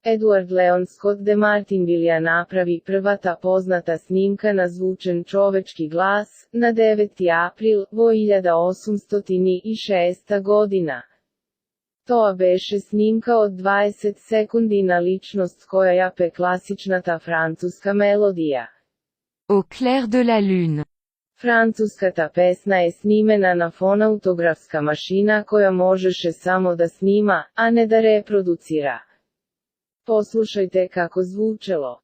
Edward Leon Scott de Martinvillea napravi prva ta poznata snimka na zvučen čovečki glas, na 9. april 1806. godina. To beše snimka od 20 sekundi na ličnost koja jape klasična ta francuska melodija. Au clair de la lune. Francuska ta pesna je snimena na fonautografska mašina koja možeše samo da snima, a ne da reproducira. Poslušajte kako zvučelo.